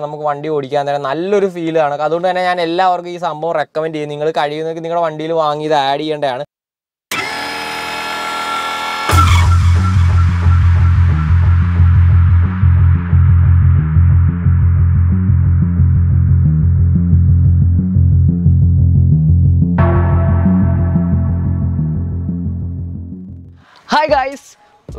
നമുക്ക് വണ്ടി ഓടിക്കാൻ തന്നെ നല്ലൊരു ഫീലാണ്. അതുകൊണ്ട് തന്നെ ഞാൻ എല്ലാവർക്കും ഈ സംഭവം റെക്കമെൻഡ് ചെയ്യും. നിങ്ങൾ കഴിയുന്നെങ്കിൽ നിങ്ങളുടെ വണ്ടിയിൽ വാങ്ങി ഇത് ആഡ് ചെയ്യേണ്ടതാണ്. Hi guys,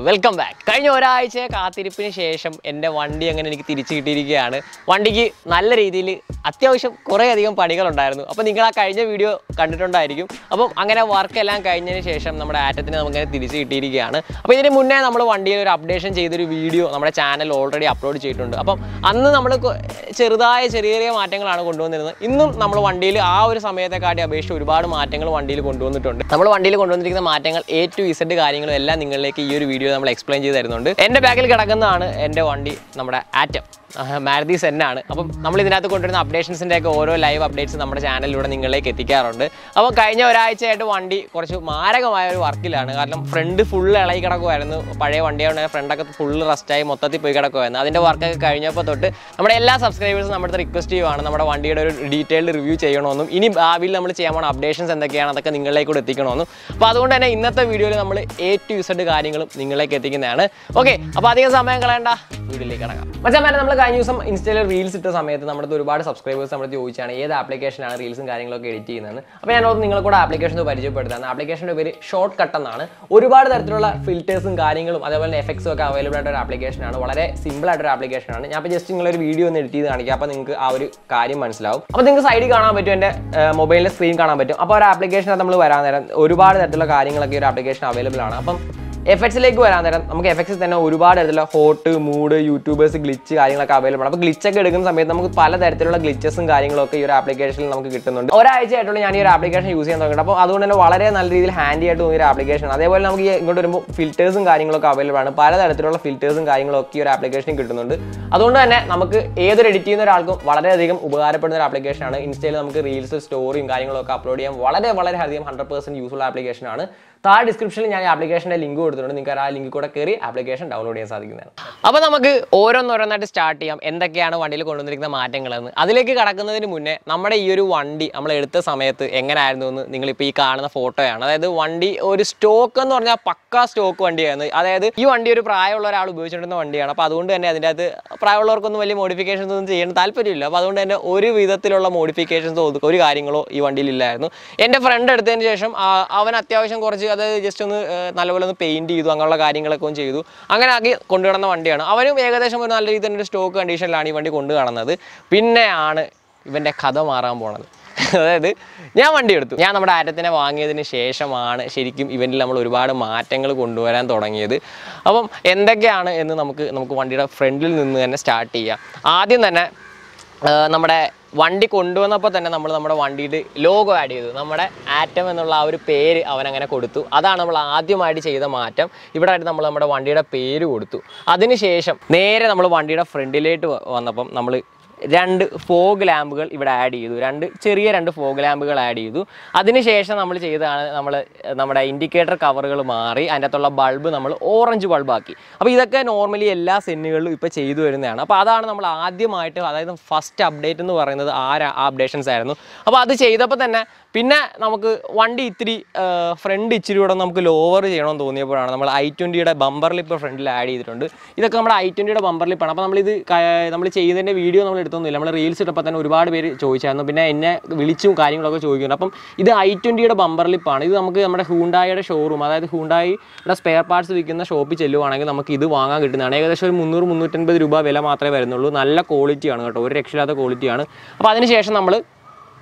welcome back. കഴിഞ്ഞ ഒരാഴ്ച കാത്തിരിപ്പിന് ശേഷം എൻ്റെ വണ്ടി അങ്ങനെ എനിക്ക് തിരിച്ചു കിട്ടിയിരിക്കുകയാണ്. വണ്ടിക്ക് നല്ല രീതിയിൽ അത്യാവശ്യം കുറേയധികം പണികളുണ്ടായിരുന്നു. അപ്പോൾ നിങ്ങൾ ആ കഴിഞ്ഞ വീഡിയോ കണ്ടിട്ടുണ്ടായിരിക്കും. അപ്പം അങ്ങനെ വർക്കെല്ലാം കഴിഞ്ഞതിന് ശേഷം നമ്മുടെ ആറ്റത്തിന് നമുക്കങ്ങനെ തിരിച്ച് കിട്ടിയിരിക്കുകയാണ്. അപ്പോൾ ഇതിന് മുന്നേ നമ്മൾ വണ്ടിയിൽ ഒരു അപ്ഡേഷൻ ചെയ്തൊരു വീഡിയോ നമ്മുടെ ചാനൽ ഓൾറെഡി അപ്ലോഡ് ചെയ്തിട്ടുണ്ട്. അപ്പം അന്ന് നമ്മൾ ചെറിയ ചെറിയ മാറ്റങ്ങളാണ് കൊണ്ടുവന്നിരുന്നത്. ഇന്നും നമ്മൾ വണ്ടിയിൽ ആ ഒരു സമയത്തെക്കാട്ടി അപേക്ഷിച്ച് ഒരുപാട് മാറ്റങ്ങൾ വണ്ടിയിൽ കൊണ്ടുവന്നിട്ടുണ്ട്. നമ്മൾ വണ്ടിയിൽ കൊണ്ടുവന്നിരിക്കുന്ന മാറ്റങ്ങൾ A to Z കാര്യങ്ങളും എല്ലാം നിങ്ങളിലേക്ക് ഈ ഒരു വീഡിയോ നമ്മൾ എക്സ്പ്ലെയിൻ ചെയ്ത് തരുന്നുണ്ട്. എൻ്റെ ബാക്കിൽ കിടക്കുന്നതാണ് എൻ്റെ വണ്ടി, നമ്മുടെ ആറ്റം മാരുതി സെൻ ആണ്. അപ്പം നമ്മൾ ഇതിനകത്ത് കൊണ്ടുവരുന്ന അപ്ഡേഷൻസിൻ്റെ ഒക്കെ ഓരോ ലൈവ് അപ്ഡേറ്റ്സ് നമ്മുടെ ചാനലിലൂടെ നിങ്ങളിലേക്ക് എത്തിക്കാറുണ്ട്. അപ്പോൾ കഴിഞ്ഞ ഒരാഴ്ചയായിട്ട് വണ്ടി കുറച്ച് മാരകമായ ഒരു വർക്കിലാണ്. കാരണം ഫ്രണ്ട് ഫുള്ള് ഇളകി കിടക്കുമായിരുന്നു. പഴയ വണ്ടിയാണ്, ഫ്രണ്ടൊക്കെ ഫുള്ള് റസ്റ്റായി മൊത്തത്തിൽ പോയി കിടക്കുമായിരുന്നു. അതിൻ്റെ വർക്കൊക്കെ കഴിഞ്ഞപ്പോൾ തൊട്ട് നമ്മുടെ എല്ലാ സബ്സ്ക്രൈബേഴ്സും നമ്മുടെ റിക്വസ്റ്റ് ചെയ്യുവാണ് നമ്മുടെ വണ്ടിയുടെ ഒരു ഡീറ്റെയിൽഡ് റിവ്യൂ ചെയ്യണമെന്നും ഇനി ഭാവിയിൽ നമ്മൾ ചെയ്യാൻ പോകുന്ന അപ്ഡേഷൻസ് എന്തൊക്കെയാണ് അതൊക്കെ നിങ്ങളിലേക്ക് കൂടെ എത്തിക്കണമെന്നും. അപ്പോൾ അതുകൊണ്ട് തന്നെ ഇന്നത്തെ വീഡിയോയിൽ നമ്മൾ A to Z കാര്യങ്ങളും നിങ്ങളിലേക്ക് എത്തിക്കുന്നതാണ്. ഓക്കെ, അപ്പോൾ അധികം സമയം കളയണ്ട, വീഡിയോയിലേക്ക് കിടക്കാം. മച്ചാമാരെ, നമ്മൾ കഴിഞ്ഞ ദിവസം ഇൻസ്റ്റയിൽ റീൽസ് ഇട്ട സമയത്ത് നമ്മുടെ ഒരുപാട് സബ്സ്ക്രൈബേഴ്സ് നമ്മൾ ചോദിച്ചാണ് ഏത് ആപ്ലിക്കേഷനാണ് റീൽസും കാര്യങ്ങളൊക്കെ എഡിറ്റ് ചെയ്യുന്നത്. അപ്പോൾ ഞാനോട് നിങ്ങളെ കൂടെ ആപ്ലിക്കേഷൻ പരിചയപ്പെടുത്താണ്. ആപ്ലിക്കേഷൻ്റെ പേര് ഷോർട്ട് കട്ട് എന്നാണ്. ഒരുപാട് തരത്തിലുള്ള ഫിൽറ്റേഴ്സും കാര്യങ്ങളും അതേപോലെ തന്നെ എഫക്ട്സും ഒക്കെ അവൈലബിൾ ആയിട്ടൊരു ആപ്ലിക്കേഷനാണ്. വളരെ സിമ്പിൾ ആയിട്ടൊരു ആപ്ലിക്കേഷനാണ്. ഞാൻ ഇപ്പോൾ ജസ്റ്റ് നിങ്ങളൊരു വീഡിയോ ഒന്ന് എഡിറ്റ് ചെയ്ത് കാണിക്കാം. അപ്പോൾ നിങ്ങൾക്ക് ആ ഒരു കാര്യം മനസ്സിലാവും. അപ്പോൾ നിങ്ങൾക്ക് സൈഡിൽ കാണാൻ പറ്റും, എൻ്റെ മൊബൈലിലെ സ്ക്രീൻ കാണാൻ പറ്റും. അപ്പോൾ ഒരു ആപ്ലിക്കേഷനകത്ത് നമ്മൾ വരാൻ നേരം ഒരുപാട് തരത്തിലുള്ള കാര്യങ്ങളൊക്കെ ഒരു ആപ്ലിക്കേഷൻ അവൈലബിൾ ആണ്. അപ്പം എഫക്ട്സിലേക്ക് വരാൻ നേരം നമുക്ക് എഫക്ട്സിൽ തന്നെ ഒരുപാട് തരത്തിലുള്ള ഹോട്ട്, മൂഡ്, യൂട്യൂബേഴ്സ്, ഗ്ലിച്ച് കാര്യങ്ങളൊക്കെ അവൈലബിൾ ആണ്. അപ്പോൾ ഗ്ലിച്ചൊക്കെ എടുക്കുന്ന സമയത്ത് നമുക്ക് പലതരത്തിലുള്ള ഗ്ലിച്ചസും കാര്യങ്ങളൊക്കെ ഈ ഒരു ആപ്ലിക്കേഷനിൽ നമുക്ക് കിട്ടുന്നുണ്ട്. ഒരാഴ്ചയായിട്ടുള്ള ഞാൻ ഈ ഒരു ആപ്ലിക്കേഷൻ യൂസ് ചെയ്യാൻ തുടങ്ങിയിട്ട്. അപ്പോൾ അതുകൊണ്ട് തന്നെ വളരെ നല്ല രീതിയിൽ ഹാൻഡി ആയിട്ട് തോന്നിയ ഒരു ആപ്ലിക്കേഷൻ. അതേപോലെ നമുക്ക് ഇങ്ങോട്ട് വരുമ്പോൾ ഫിൽറ്റേഴ്സും കാര്യങ്ങളൊക്കെ അവൈലബിൾ ആണ്. പലതരത്തിലുള്ള ഫിൽറ്റേഴ്സും കാര്യങ്ങളൊക്കെ ഈ ഒരു ആപ്ലിക്കേഷനിൽ കിട്ടുന്നുണ്ട്. അതുകൊണ്ട് തന്നെ നമുക്ക് ഏതൊരു എഡിറ്റ് ചെയ്യുന്ന ഒരാൾക്കും വളരെയധികം ഉപകാരപ്പെടുന്ന ഒരു ആപ്ലിക്കേഷനാണ്. ഇൻസ്റ്റയിൽ നമുക്ക് റീൽസ്, സ്റ്റോറിയും കാര്യങ്ങളൊക്കെ അപ്ലോഡ് ചെയ്യാൻ വളരെയധികം 100% യൂസ്ഫുൾ ആപ്ലിക്കേഷനാണ്. താഴെ ഡിസ്ക്രിപ്ഷനിൽ ഞാൻ ആപ്ലിക്കേഷൻ്റെ ലിങ്ക് കൊടുത്തിട്ടുണ്ട്. നിങ്ങൾക്ക് ആ ലിങ്കിൽ കൂടെ കയറി ആപ്ലിക്കേഷൻ ഡൗൺലോഡ് ചെയ്യാൻ സാധിക്കുന്നതാണ്. അപ്പോൾ നമുക്ക് ഓരോന്നോരോന്നായിട്ട് സ്റ്റാർട്ട് ചെയ്യാം എന്തൊക്കെയാണ് വണ്ടിയിൽ കൊണ്ടുവന്നിരിക്കുന്ന മാറ്റങ്ങളെന്ന്. അതിലേക്ക് കടക്കുന്നതിന് മുന്നേ നമ്മുടെ ഈ ഒരു വണ്ടി നമ്മൾ എടുത്ത സമയത്ത് എങ്ങനെയായിരുന്നു എന്ന് നിങ്ങളിപ്പോൾ ഈ കാണുന്ന ഫോട്ടോയാണ്. അതായത് വണ്ടി ഒരു സ്റ്റോക്ക് എന്ന് പറഞ്ഞാൽ പക്കാ സ്റ്റോക്ക് വണ്ടിയായിരുന്നു. അതായത് ഈ വണ്ടി ഒരു പ്രായമുള്ള ഒരാൾ ഉപയോഗിച്ചിട്ടുന്ന വണ്ടിയാണ്. അപ്പോൾ അതുകൊണ്ട് തന്നെ അതിൻ്റെ അകത്ത് പ്രായമുള്ളവർക്കൊന്നും വലിയ മോഡിഫിക്കേഷൻസ് ഒന്നും ചെയ്യാൻ താല്പര്യമില്ല. അപ്പോൾ അതുകൊണ്ട് തന്നെ ഒരു വിധത്തിലുള്ള മോഡിഫിക്കേഷൻസോ ഒരു കാര്യങ്ങളോ ഈ വണ്ടിയിലില്ലായിരുന്നു. എൻ്റെ ഫ്രണ്ട് എടുത്തതിന് ശേഷം അവൻ അത്യാവശ്യം കുറച്ച് അത് ജസ്റ്റ് ഒന്ന് നല്ലപോലെ ഒന്ന് പെയിൻറ്റ് ചെയ്തു, അങ്ങനെയുള്ള കാര്യങ്ങളൊക്കെ ഒന്ന് ചെയ്തു. അങ്ങനെ ആക്കി കൊണ്ടുവരുന്ന വണ്ടിയാണ്. അവനും ഏകദേശം ഒരു നല്ല രീതിയിൽ ഒരു സ്റ്റോക്ക് കണ്ടീഷനിലാണ് ഈ വണ്ടി കൊണ്ടു കാണുന്നത്. പിന്നെയാണ് ഇവൻ്റെ കഥ മാറാൻ പോണത്. അതായത് ഞാൻ വണ്ടി എടുത്തു. ഞാൻ നമ്മുടെ ആറ്റത്തിനെ വാങ്ങിയതിന് ശേഷമാണ് ശരിക്കും ഇവൻറ്റിൽ നമ്മൾ ഒരുപാട് മാറ്റങ്ങൾ കൊണ്ടുവരാൻ തുടങ്ങിയത്. അപ്പം എന്തൊക്കെയാണ് എന്ന് നമുക്ക് വണ്ടിയുടെ ഫ്രണ്ടിൽ നിന്ന് തന്നെ സ്റ്റാർട്ട് ചെയ്യാം. ആദ്യം തന്നെ നമ്മുടെ വണ്ടി കൊണ്ടുവന്നപ്പോൾ തന്നെ നമ്മൾ നമ്മുടെ വണ്ടിയുടെ ലോഗോ ആഡ് ചെയ്തു. നമ്മുടെ ആറ്റം എന്നുള്ള ആ ഒരു പേര് അവനങ്ങനെ കൊടുത്തു. അതാണ് നമ്മൾ ആദ്യമായിട്ട് ചെയ്ത മാറ്റം. ഇവിടെ ആയിട്ട് നമ്മൾ നമ്മുടെ വണ്ടിയുടെ പേര് കൊടുത്തു. അതിനുശേഷം നേരെ നമ്മൾ വണ്ടിയുടെ ഫ്രണ്ടിലേക്ക് വന്നപ്പം നമ്മൾ 2 ഫോഗ് ലാമ്പുകൾ ഇവിടെ ആഡ് ചെയ്തു. ചെറിയ 2 ഫോഗ് ലാമ്പുകൾ ആഡ് ചെയ്തു. അതിനുശേഷം നമ്മൾ ചെയ്തതാണ് നമ്മുടെ ഇൻഡിക്കേറ്റർ കവറുകൾ മാറി അതിൻ്റെ അകത്തുള്ള ബൾബ് നമ്മൾ ഓറഞ്ച് ബൾബാക്കി. അപ്പോൾ ഇതൊക്കെ നോർമലി എല്ലാ സെന്നുകളിലും ഇപ്പോൾ ചെയ്തു വരുന്നതാണ്. അപ്പോൾ അതാണ് നമ്മൾ ആദ്യമായിട്ട്, അതായത് ഫസ്റ്റ് അപ്ഡേറ്റ് എന്ന് പറയുന്നത് അപ്ഡേഷൻസ് ആയിരുന്നു. അപ്പോൾ അത് ചെയ്തപ്പോൾ തന്നെ പിന്നെ നമുക്ക് വണ്ടി ഫ്രണ്ട് ഇച്ചിരി കൂടെ നമുക്ക് ലോവർ ചെയ്യണമെന്ന് തോന്നിയപ്പോഴാണ് നമ്മൾ i20യുടെ ബമ്പർ ലിപ്പ് ഫ്രണ്ടിൽ ആഡ് ചെയ്തിട്ടുണ്ട്. ഇതൊക്കെ നമ്മുടെ i20യുടെ ബമ്പർ ലിപ്പാണ്. അപ്പോൾ നമ്മൾ ചെയ്തതിൻ്റെ വീഡിയോ നമ്മൾ എടുത്തൊന്നുമില്ല. നമ്മൾ റീൽസ് ഇട്ടപ്പോൾ തന്നെ ഒരുപാട് പേര് ചോദിച്ചായിരുന്നു. പിന്നെ എന്നെ വിളിച്ചും കാര്യങ്ങളൊക്കെ ചോദിക്കുന്നുണ്ട്. അപ്പം ഇത് i20യുടെ ബമ്പർ ലിപ്പാണ്. ഇത് നമുക്ക് നമ്മുടെ ഹ്യൂണ്ടായിയുടെ ഷോറൂം, അതായത് ഹ്യൂണ്ടായിയുടെ സ്പെയർ പാർട്സ് വിൽക്കുന്ന ഷോപ്പിൽ ചെല്ലുവാണെങ്കിൽ നമുക്ക് ഇത് വാങ്ങാൻ കിട്ടുന്നതാണ്. ഏകദേശം ഒരു 300-350 രൂപ വില മാത്രമേ വരുന്നുള്ളൂ. നല്ല ക്വാളിറ്റിയാണ് കേട്ടോ, ഒരു രക്ഷയില്ലാത്ത ക്വാളിറ്റിയാണ്. അപ്പോൾ അതിനുശേഷം നമ്മൾ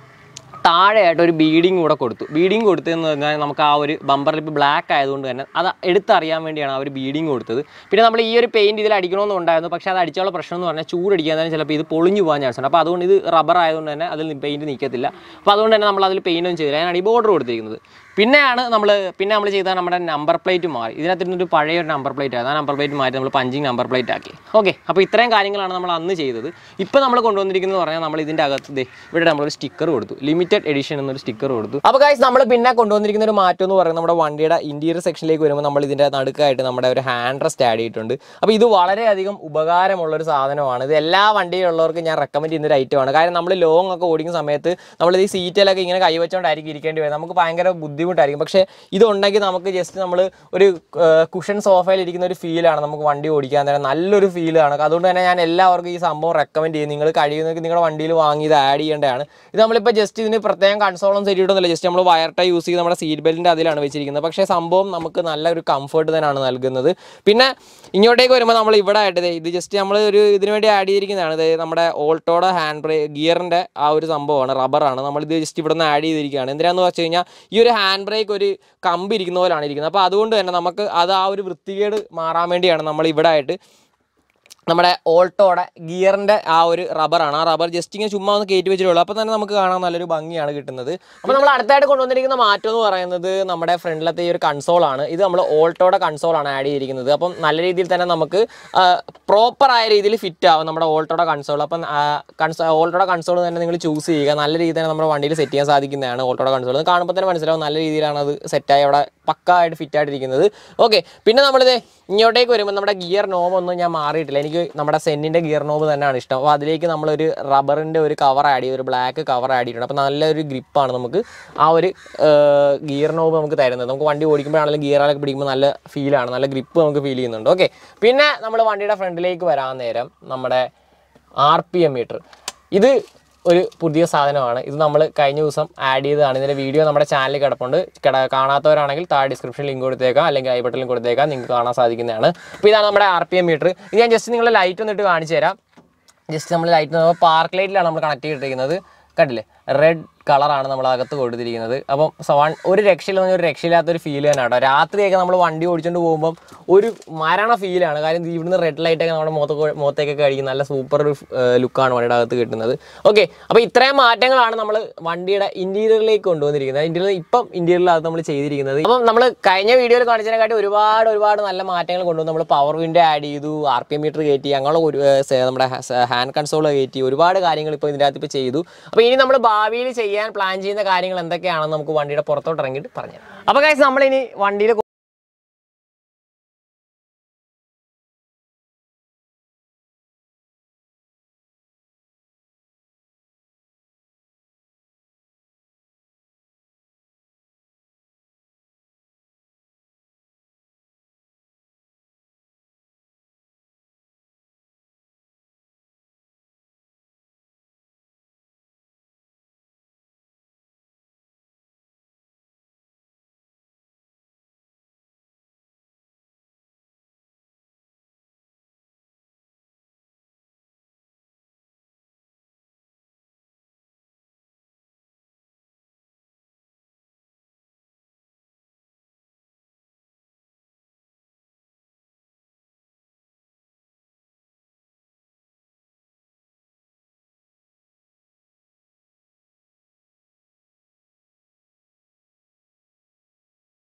താഴെയായിട്ട് ഒരു ബീഡിങ് കൂടെ കൊടുത്തു. ബീഡിങ് കൊടുത്തതെന്ന് പറഞ്ഞാൽ നമുക്ക് ആ ഒരു ബമ്പർ ലിപ്പ് ബ്ലാക്ക് ആയതുകൊണ്ട് തന്നെ അത് എടുത്തറിയാൻ വേണ്ടിയാണ് ആ ഒരു ബീഡിങ് കൊടുത്തത്. പിന്നെ നമ്മൾ ഈ ഒരു പെയിൻറ്റ് ഇതിൽ അടിക്കണമെന്നുണ്ടായിരുന്നു. പക്ഷേ അത് അടിച്ചുള്ള പ്രശ്നം എന്ന് പറഞ്ഞാൽ ചൂടടിക്കാൻ തന്നെ ചിലപ്പോൾ ഇത് പൊളിഞ്ഞു പോകാൻ ചാൻസ് ഉണ്ട്. അപ്പോൾ അതുകൊണ്ട് ഇത് റബ്ബർ ആയതുകൊണ്ട് തന്നെ അതിൽ പെയിൻറ്റ് നിൽക്കത്തില്ല. അപ്പോൾ അതുകൊണ്ട് തന്നെ നമ്മൾ അതിൽ പെയിൻറ്റൊന്നും ചെയ്തില്ല. ഞാനാണ് ഈ ബോർഡർ കൊടുത്തിരിക്കുന്നത്. പിന്നെയാണ് നമ്മൾ ചെയ്താൽ നമ്മുടെ നമ്പർ പ്ലേറ്റ് മാറി. ഇതിനകത്തിരുന്നൊരു പഴയ ഒരു നമ്പർ പ്ലേറ്റ് ആയിരുന്നു. ആ നമ്പർ പ്ലേറ്റ് മാറ്റി നമ്മൾ പഞ്ചിങ് നമ്പർ പ്ലേറ്റ് ആക്കി. ഓക്കെ, അപ്പോൾ ഇത്രയും കാര്യങ്ങളാണ് നമ്മൾ അന്ന് ചെയ്തത്. ഇപ്പോൾ നമ്മൾ കൊണ്ടുവന്നിരിക്കുന്നത് പറഞ്ഞാൽ നമ്മൾ ഇതിൻ്റെ അകത്ത് ഇവിടെ നമ്മളൊരു സ്റ്റിക്കർ കൊടുത്തു, ലിമിറ്റഡ് എഡിഷൻ എന്നൊരു സ്റ്റിക്കർ കൊടുത്തു. അപ്പോൾ ഗൈസ് നമ്മൾ പിന്നെ കൊണ്ടുവന്നിരിക്കുന്ന ഒരു മാറ്റം എന്ന് പറയുന്നത് നമ്മുടെ വണ്ടിയുടെ ഇന്റീരിയർ സെക്ഷനിലേക്ക് വരുമ്പോൾ നമ്മൾ ഇതിൻ്റെ നടുക്കായിട്ട് നമ്മുടെ ഒരു ഹാൻഡ് റെസ്റ്റ് ആഡ് ചെയ്തിട്ടുണ്ട്. അപ്പോൾ ഇത് വളരെയധികം ഉപകാരമുള്ളൊരു സാധനമാണ്. ഇത് എല്ലാ വണ്ടിയിലുള്ളവർക്ക് ഞാൻ റെക്കമെൻഡ് ചെയ്യുന്ന ഒരു ഐറ്റമാണ്. കാരണം നമ്മൾ ലോങ് ഒക്കെ ഓടിക്കുന്ന സമയത്ത് നമ്മൾ ഈ സീറ്റിലൊക്കെ ഇങ്ങനെ കൈവച്ചുകൊണ്ടായിരിക്കും ഇരിക്കേണ്ടി വരുന്നത്. നമുക്ക് ഭയങ്കര ബുദ്ധിമുട്ടായിരിക്കും. പക്ഷേ ഇതുണ്ടെങ്കിൽ നമുക്ക് ജസ്റ്റ് നമ്മൾ ഒരു കുഷൻ സോഫയിൽ ഇരിക്കുന്ന ഒരു ഫീലാണ് നമുക്ക് വണ്ടി ഓടിക്കാൻ തന്നെ നല്ലൊരു ഫീലാണ്. അതുകൊണ്ട് തന്നെ ഞാൻ എല്ലാവർക്കും ഈ സംഭവം റെക്കമെൻഡ് ചെയ്യും. നിങ്ങൾ കഴിയുന്നവർക്ക് നിങ്ങളുടെ വണ്ടിയിൽ വാങ്ങി ഇത് ആഡ് ചെയ്യേണ്ടതാണ്. ഇത് നമ്മളിപ്പോൾ ജസ്റ്റ് ഇതിന് പ്രത്യേകം കൺസോളും സെറ്റിയിട്ടൊന്നുമില്ല, ജസ്റ്റ് നമ്മൾ വയർ ടൈ യൂസ് ചെയ്ത് നമ്മുടെ സീറ്റ് ബെൽറ്റിൻ്റെ അതിലാണ് വെച്ചിരിക്കുന്നത്. പക്ഷേ സംഭവം നമുക്ക് നല്ലൊരു കംഫർട്ട് തന്നെയാണ് നൽകുന്നത്. പിന്നെ ഇങ്ങോട്ടേക്ക് വരുമ്പോൾ നമ്മൾ ഇവിടെ ആയിട്ട് ഇത് ജസ്റ്റ് നമ്മൾ ഒരു ഇതിനു വേണ്ടി ആഡ് ചെയ്തിരിക്കുന്നതാണ്. ഇത് നമ്മുടെ ഓൾട്ടോയുടെ ഹാൻഡ് ബ്രേക്ക് ഗിയറിൻ്റെ ആ ഒരു സംഭവമാണ്, റബ്ബറാണ്. നമ്മളിത് ജസ്റ്റ് ഇവിടെ നിന്ന് ആഡ് ചെയ്തിരിക്കുകയാണ്. എന്തിനാന്ന് വെച്ച് കഴിഞ്ഞാൽ ഈ ഒരു ഹാൻഡ് ബ്രേക്ക് ഒരു കമ്പ് ഇരിക്കുന്ന പോലെയാണ് ഇരിക്കുന്നത്. അപ്പോൾ അതുകൊണ്ട് തന്നെ നമുക്ക് അത് ആ ഒരു വൃത്തികേട് മാറാൻ വേണ്ടിയാണ് നമ്മൾ ഇവിടെ ആയിട്ട് നമ്മുടെ ഓൾട്ടോയുടെ ഗിയറിൻ്റെ ആ ഒരു റബ്ബറാണ്. ആ റബ്ബർ ജസ്റ്റ് ഇങ്ങനെ ചുമ്മാ ഒന്ന് കയറ്റി വെച്ചിട്ടുള്ളൂ. അപ്പോൾ തന്നെ നമുക്ക് കാണാൻ നല്ലൊരു ഭംഗിയാണ് കിട്ടുന്നത്. അപ്പോൾ നമ്മൾ അടുത്തായിട്ട് കൊണ്ടുവന്നിരിക്കുന്ന മാറ്റം എന്ന് പറയുന്നത് നമ്മുടെ ഫ്രണ്ടിലത്തെ ഈ ഒരു കൺസോളാണ്. ഇത് നമ്മൾ ഓൾട്ടോയുടെ കൺസോളാണ് ആഡ് ചെയ്തിരിക്കുന്നത്. അപ്പം നല്ല രീതിയിൽ തന്നെ നമുക്ക് പ്രോപ്പറായ രീതിയിൽ ഫിറ്റ് ആവും നമ്മുടെ ഓൾട്ടോയുടെ കൺസോൾ. അപ്പം ഓൾട്ടോയുടെ കൺസോൾ തന്നെ നിങ്ങൾ ചൂസ് ചെയ്യുക. നല്ല രീതിയിൽ തന്നെ നമ്മുടെ വണ്ടിയിൽ സെറ്റ് ചെയ്യാൻ സാധിക്കുന്നതാണ് ഓൾട്ടോയുടെ കൺസോൾ. അത് കാണുമ്പോൾ തന്നെ മനസ്സിലാവും നല്ല രീതിയിലാണ് അത് സെറ്റായി അവിടെ പക്കായിട്ട് ഫിറ്റായിട്ടിരിക്കുന്നത്. ഓക്കെ, പിന്നെ നമ്മളിത് ഇങ്ങോട്ടേക്ക് വരുമ്പോൾ നമ്മുടെ ഗിയർ നോബൊന്നും ഞാൻ മാറിയിട്ടില്ല. എനിക്ക് നമ്മുടെ സെന്നിൻ്റെ ഗിയർ നോബ് തന്നെയാണ് ഇഷ്ടം. അപ്പോൾ അതിലേക്ക് നമ്മളൊരു റബ്ബറിൻ്റെ ഒരു കവർ ആഡ് ചെയ്ത് ഒരു ബ്ലാക്ക് കവർ ആഡ് ചെയ്തിട്ടുണ്ട്. അപ്പോൾ നല്ലൊരു ഗ്രിപ്പാണ് നമുക്ക് ആ ഒരു ഗിയർ നോബ് നമുക്ക് തരുന്നത്. നമുക്ക് വണ്ടി ഓടിക്കുമ്പോഴാണെങ്കിലും ഗിയറിലൊക്കെ പിടിക്കുമ്പോൾ നല്ല ഫീലാണ്, നല്ല ഗ്രിപ്പ് നമുക്ക് ഫീൽ ചെയ്യുന്നുണ്ട്. ഓക്കെ, പിന്നെ നമ്മൾ വണ്ടിയുടെ ഫ്രണ്ടിലേക്ക് വരാൻ നേരം നമ്മുടെ RPM മീറ്റർ, ഇത് ഒരു പുതിയ സാധനമാണ്. ഇത് നമ്മൾ കഴിഞ്ഞ ദിവസം ആഡ് ചെയ്തതാണ്. ഇതിൻ്റെ വീഡിയോ നമ്മുടെ ചാനലിൽ കിടപ്പുണ്ട്. കാണാത്തവരാണെങ്കിൽ താഴെ ഡിസ്ക്രിപ്ഷനിൽ ലിങ്ക് കൊടുത്തേക്കാം, അല്ലെങ്കിൽ ഐ ബട്ടണിൽ കൊടുത്തേക്കാം, നിങ്ങൾക്ക് കാണാൻ സാധിക്കുന്നതാണ്. അപ്പോൾ ഇതാണ് നമ്മുടെ RPM മീറ്റർ. ഇത് ഞാൻ ജസ്റ്റ് നിങ്ങളെ ലൈറ്റ് ഒന്നിട്ട് കാണിച്ചു തരാം. ജസ്റ്റ് നമ്മൾ ലൈറ്റ് പാർക്ക് ലൈറ്റിലാണ് നമ്മൾ കണക്ട് ചെയ്തിരിക്കുന്നത്. കണ്ടില്ലേ, റെഡ് കളറാണ് നമ്മൾ അകത്ത് കൊടുത്തിരിക്കുന്നത്. അപ്പം ഒരു രക്ഷയില്ലാത്തൊരു ഫീൽ തന്നെ കേട്ടോ. രാത്രിയൊക്കെ നമ്മൾ വണ്ടി ഓടിച്ചുകൊണ്ട് പോകുമ്പം ഒരു മരണ ഫീലാണ്. കാര്യം ഇവിടുന്ന് റെഡ് ലൈറ്റൊക്കെ നമ്മുടെ മുഖത്തേക്കൊക്കെ അടിക്കും. നല്ല സൂപ്പർ ഒരു ലുക്കാണ് വണ്ടിയുടെ അകത്ത് കിട്ടുന്നത്. ഓക്കെ, അപ്പോൾ ഇത്രയും മാറ്റങ്ങളാണ് നമ്മൾ വണ്ടിയുടെ ഇൻറ്റീരിയറിലേക്ക് കൊണ്ടുവന്നിരിക്കുന്നത്. ഇൻറ്റീരിയറിലകത്ത് നമ്മൾ ചെയ്തിരിക്കുന്നത്. അപ്പം നമ്മൾ കഴിഞ്ഞ വീഡിയോയിൽ കാണിച്ചതിനെക്കാട്ടി ഒരുപാട് നല്ല മാറ്റങ്ങൾ കൊണ്ടുവന്നു. നമ്മൾ പവർ വിൻഡോ ആഡ് ചെയ്തു, RPM മീറ്റർ കയറ്റി, അങ്ങനെ നമ്മുടെ ഹാൻഡ് കൺസോൾ കയറ്റി, ഒരുപാട് കാര്യങ്ങൾ ഇപ്പോൾ ഇതിൻ്റെ അകത്ത് ഇപ്പോൾ ചെയ്തു. അപ്പോൾ ഇനി നമ്മൾ ഭാവിയിൽ ചെയ്യാൻ പ്ലാൻ ചെയ്യുന്ന കാര്യങ്ങൾ എന്തൊക്കെയാണെന്ന് നമുക്ക് വണ്ടിയുടെ പുറത്തോട്ട് ഇറങ്ങിയിട്ട് പറഞ്ഞു. അപ്പോൾ ഗൈസ് നമ്മളിനി വണ്ടിയിൽ